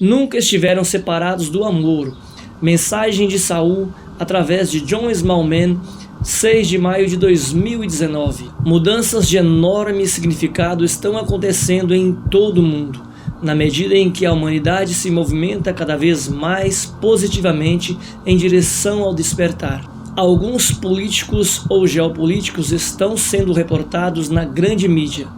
nunca estiveram separados do amor. Mensagem de Saul, através de John Smallman, 6 de maio de 2019. Mudanças de enorme significado estão acontecendo em todo o mundo, na medida em que a humanidade se movimenta cada vez mais positivamente em direção ao despertar. Alguns políticos ou geopolíticos estão sendo reportados na grande mídia,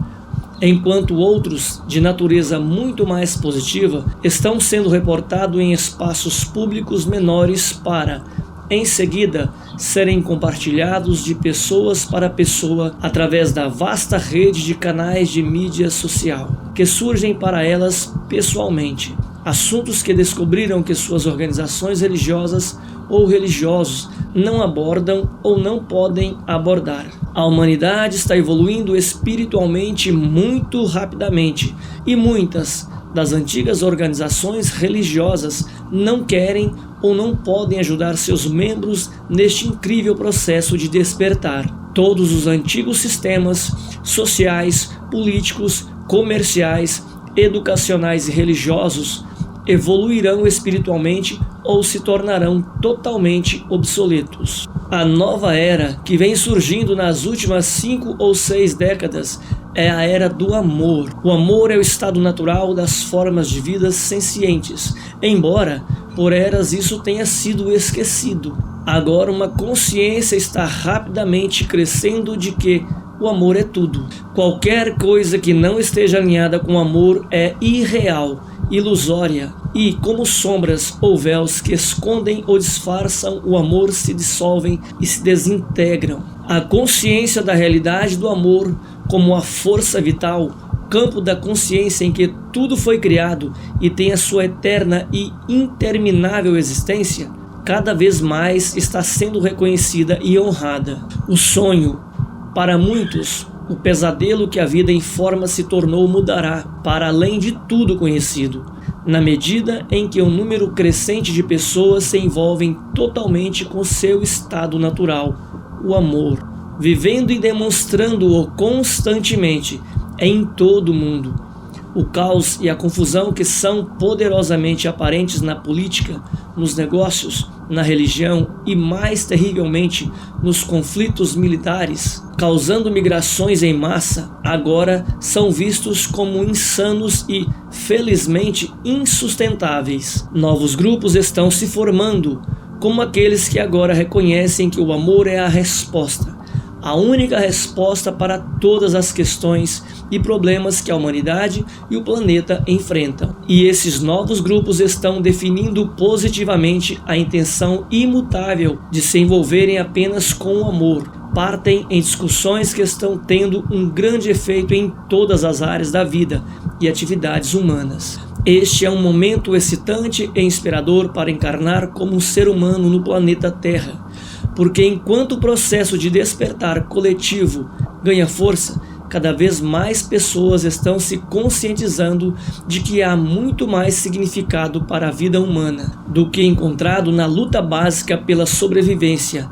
enquanto outros, de natureza muito mais positiva, estão sendo reportados em espaços públicos menores para, em seguida, serem compartilhados de pessoas para pessoa através da vasta rede de canais de mídia social, que surgem para elas pessoalmente. Assuntos que descobriram que suas organizações religiosas ou religiosos não abordam ou não podem abordar. A humanidade está evoluindo espiritualmente muito rapidamente e muitas das antigas organizações religiosas não querem ou não podem ajudar seus membros neste incrível processo de despertar. Todos os antigos sistemas sociais, políticos, comerciais, educacionais e religiosos evoluirão espiritualmente ou se tornarão totalmente obsoletos. A nova era que vem surgindo nas últimas 5 ou 6 décadas é a era do amor. O amor é o estado natural das formas de vida sencientes, embora por eras isso tenha sido esquecido. Agora uma consciência está rapidamente crescendo de que o amor é tudo. Qualquer coisa que não esteja alinhada com o amor é irreal, ilusória, e como sombras ou véus que escondem ou disfarçam o amor se dissolvem e se desintegram. A consciência da realidade do amor como a força vital, campo da consciência em que tudo foi criado e tem a sua eterna e interminável existência, cada vez mais está sendo reconhecida e honrada. O sonho, para muitos, o pesadelo que a vida em forma se tornou mudará para além de tudo conhecido, na medida em que um número crescente de pessoas se envolvem totalmente com seu estado natural, o amor, vivendo e demonstrando-o constantemente em todo o mundo. O caos e a confusão que são poderosamente aparentes na política, nos negócios, na religião e, mais terrivelmente, nos conflitos militares, causando migrações em massa, agora são vistos como insanos e, felizmente, insustentáveis. Novos grupos estão se formando, como aqueles que agora reconhecem que o amor é a resposta, a única resposta para todas as questões e problemas que a humanidade e o planeta enfrentam. E esses novos grupos estão definindo positivamente a intenção imutável de se envolverem apenas com o amor. Partem em discussões que estão tendo um grande efeito em todas as áreas da vida e atividades humanas. Este é um momento excitante e inspirador para encarnar como um ser humano no planeta Terra, porque enquanto o processo de despertar coletivo ganha força, cada vez mais pessoas estão se conscientizando de que há muito mais significado para a vida humana do que encontrado na luta básica pela sobrevivência,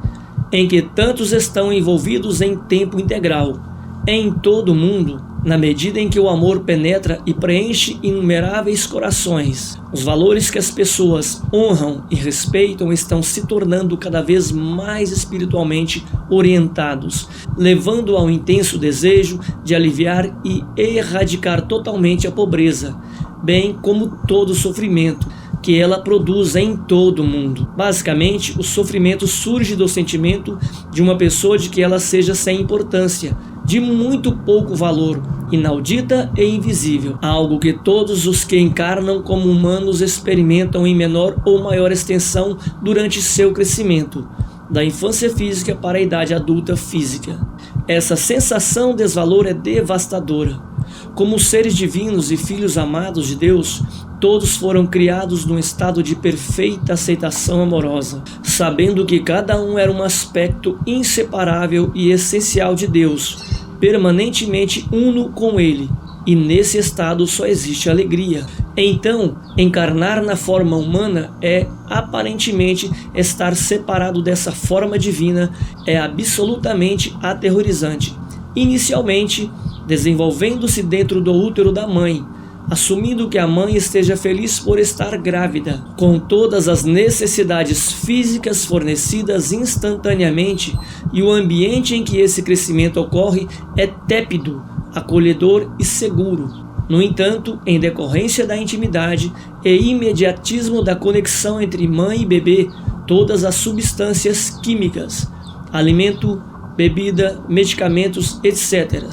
em que tantos estão envolvidos em tempo integral, em todo o mundo, na medida em que o amor penetra e preenche inumeráveis corações. Os valores que as pessoas honram e respeitam estão se tornando cada vez mais espiritualmente orientados, levando ao intenso desejo de aliviar e erradicar totalmente a pobreza, bem como todo o sofrimento que ela produz em todo o mundo. Basicamente, o sofrimento surge do sentimento de uma pessoa de que ela seja sem importância, de muito pouco valor, inaudita e invisível, algo que todos os que encarnam como humanos experimentam em menor ou maior extensão durante seu crescimento, da infância física para a idade adulta física. Essa sensação de desvalor é devastadora. Como seres divinos e filhos amados de Deus, todos foram criados num estado de perfeita aceitação amorosa, sabendo que cada um era um aspecto inseparável e essencial de Deus, permanentemente uno com Ele, e nesse estado só existe alegria. Então, encarnar na forma humana é, aparentemente, estar separado dessa forma divina é absolutamente aterrorizante. Inicialmente, desenvolvendo-se dentro do útero da mãe, assumindo que a mãe esteja feliz por estar grávida, com todas as necessidades físicas fornecidas instantaneamente, e o ambiente em que esse crescimento ocorre é tépido, acolhedor e seguro. No entanto, em decorrência da intimidade e imediatismo da conexão entre mãe e bebê, todas as substâncias químicas, alimento, bebida, medicamentos, etc.,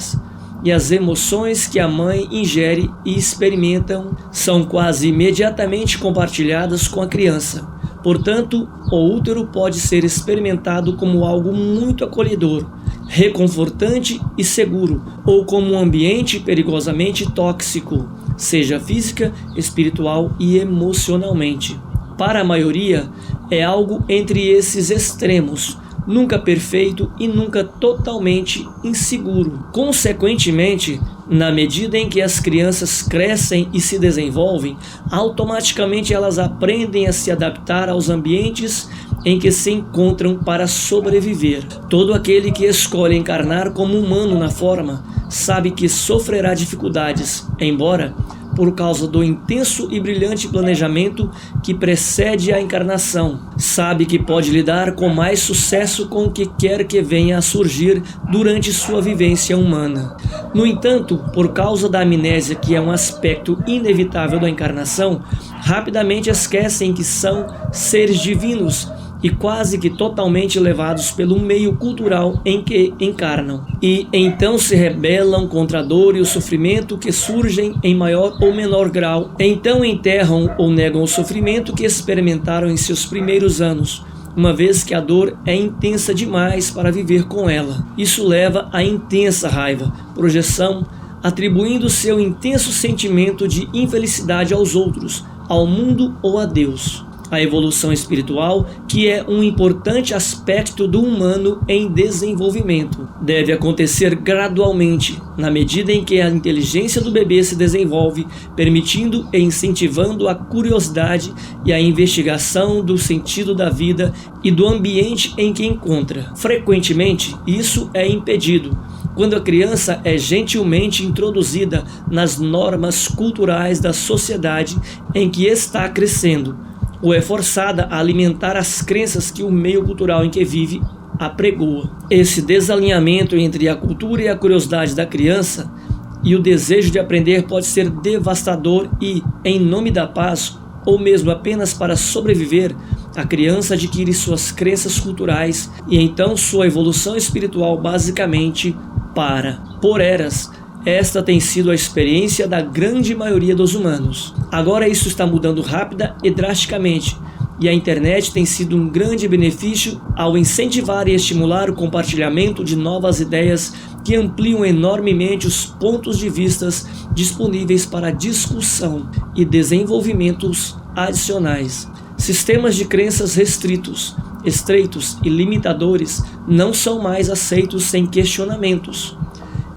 e as emoções que a mãe ingere e experimentam são quase imediatamente compartilhadas com a criança. Portanto, o útero pode ser experimentado como algo muito acolhedor, reconfortante e seguro, ou como um ambiente perigosamente tóxico, seja física, espiritual e emocionalmente. Para a maioria, é algo entre esses extremos, nunca perfeito e nunca totalmente inseguro. Consequentemente, na medida em que as crianças crescem e se desenvolvem, automaticamente elas aprendem a se adaptar aos ambientes em que se encontram para sobreviver. Todo aquele que escolhe encarnar como humano na forma, sabe que sofrerá dificuldades, embora por causa do intenso e brilhante planejamento que precede a encarnação. Sabe que pode lidar com mais sucesso com o que quer que venha a surgir durante sua vivência humana. No entanto, por causa da amnésia, que é um aspecto inevitável da encarnação, rapidamente esquecem que são seres divinos e quase que totalmente levados pelo meio cultural em que encarnam. E então se rebelam contra a dor e o sofrimento que surgem em maior ou menor grau. Então enterram ou negam o sofrimento que experimentaram em seus primeiros anos, uma vez que a dor é intensa demais para viver com ela. Isso leva a intensa raiva, projeção, atribuindo seu intenso sentimento de infelicidade aos outros, ao mundo ou a Deus. A evolução espiritual, que é um importante aspecto do humano em desenvolvimento, deve acontecer gradualmente, na medida em que a inteligência do bebê se desenvolve, permitindo e incentivando a curiosidade e a investigação do sentido da vida e do ambiente em que encontra. Frequentemente, isso é impedido quando a criança é gentilmente introduzida nas normas culturais da sociedade em que está crescendo, ou é forçada a alimentar as crenças que o meio cultural em que vive apregoa. Esse desalinhamento entre a cultura e a curiosidade da criança e o desejo de aprender pode ser devastador e, em nome da paz, ou mesmo apenas para sobreviver, a criança adquire suas crenças culturais e então sua evolução espiritual basicamente para. Por eras, esta tem sido a experiência da grande maioria dos humanos. Agora isso está mudando rápida e drasticamente, e a internet tem sido um grande benefício ao incentivar e estimular o compartilhamento de novas ideias que ampliam enormemente os pontos de vista disponíveis para discussão e desenvolvimentos adicionais. Sistemas de crenças restritos, estreitos e limitadores não são mais aceitos sem questionamentos.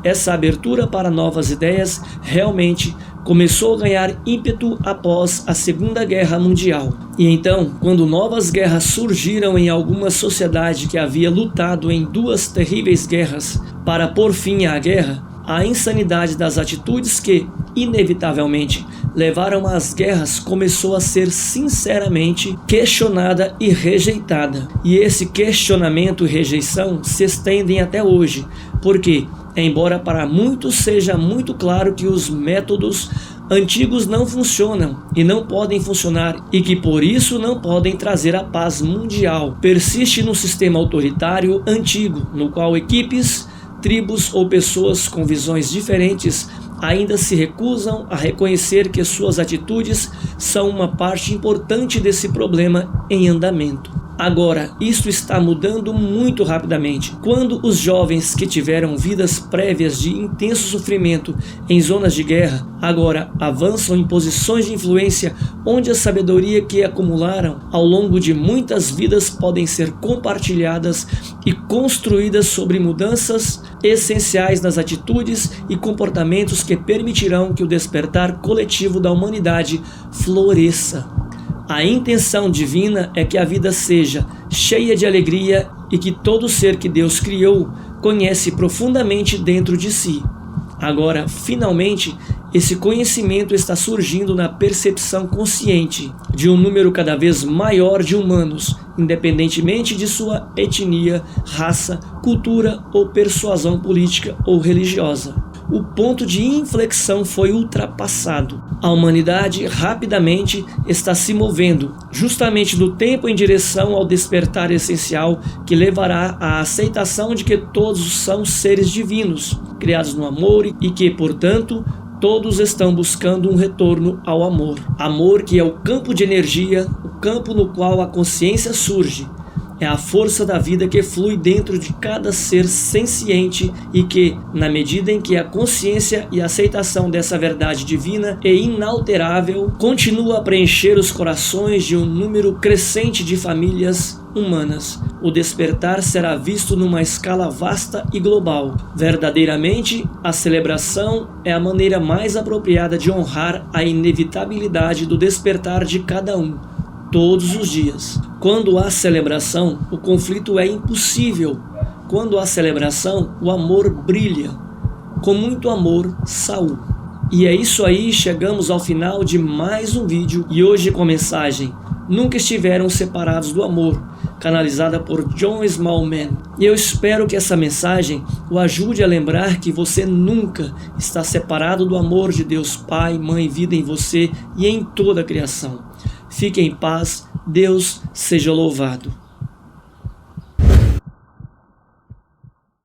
Essa abertura para novas ideias realmente começou a ganhar ímpeto após a Segunda Guerra Mundial. E então, quando novas guerras surgiram em alguma sociedade que havia lutado em duas terríveis guerras para pôr fim à guerra, a insanidade das atitudes que, inevitavelmente, levaram às guerras começou a ser sinceramente questionada e rejeitada. E esse questionamento e rejeição se estendem até hoje, porque, embora para muitos seja muito claro que os métodos antigos não funcionam e não podem funcionar e que por isso não podem trazer a paz mundial, persiste no sistema autoritário antigo, no qual equipes, tribos ou pessoas com visões diferentes ainda se recusam a reconhecer que suas atitudes são uma parte importante desse problema em andamento. Agora, isso está mudando muito rapidamente. Quando os jovens que tiveram vidas prévias de intenso sofrimento em zonas de guerra, agora avançam em posições de influência onde a sabedoria que acumularam ao longo de muitas vidas podem ser compartilhadas e construídas sobre mudanças essenciais nas atitudes e comportamentos que permitirão que o despertar coletivo da humanidade floresça. A intenção divina é que a vida seja cheia de alegria e que todo ser que Deus criou conhece profundamente dentro de si. Agora, finalmente, Esse conhecimento está surgindo na percepção consciente de um número cada vez maior de humanos, independentemente de sua etnia, raça, cultura ou persuasão política ou religiosa. O ponto de inflexão foi ultrapassado. A humanidade rapidamente está se movendo, justamente do tempo em direção ao despertar essencial que levará à aceitação de que todos são seres divinos, criados no amor e que, portanto, todos estão buscando um retorno ao amor. Amor que é o campo de energia, o campo no qual a consciência surge. É a força da vida que flui dentro de cada ser senciente e que, na medida em que a consciência e a aceitação dessa verdade divina e inalterável continua a preencher os corações de um número crescente de famílias humanas, o despertar será visto numa escala vasta e global. Verdadeiramente, a celebração é a maneira mais apropriada de honrar a inevitabilidade do despertar de cada um, todos os dias. Quando há celebração, o conflito é impossível. Quando há celebração, o amor brilha. Com muito amor, Saul. E é isso aí, chegamos ao final de mais um vídeo e hoje com a mensagem Nunca Estiveram Separados do Amor, canalizada por John Smallman. E eu espero que essa mensagem o ajude a lembrar que você nunca está separado do amor de Deus Pai, Mãe, vida em você e em toda a criação. Fique em paz, Deus seja louvado.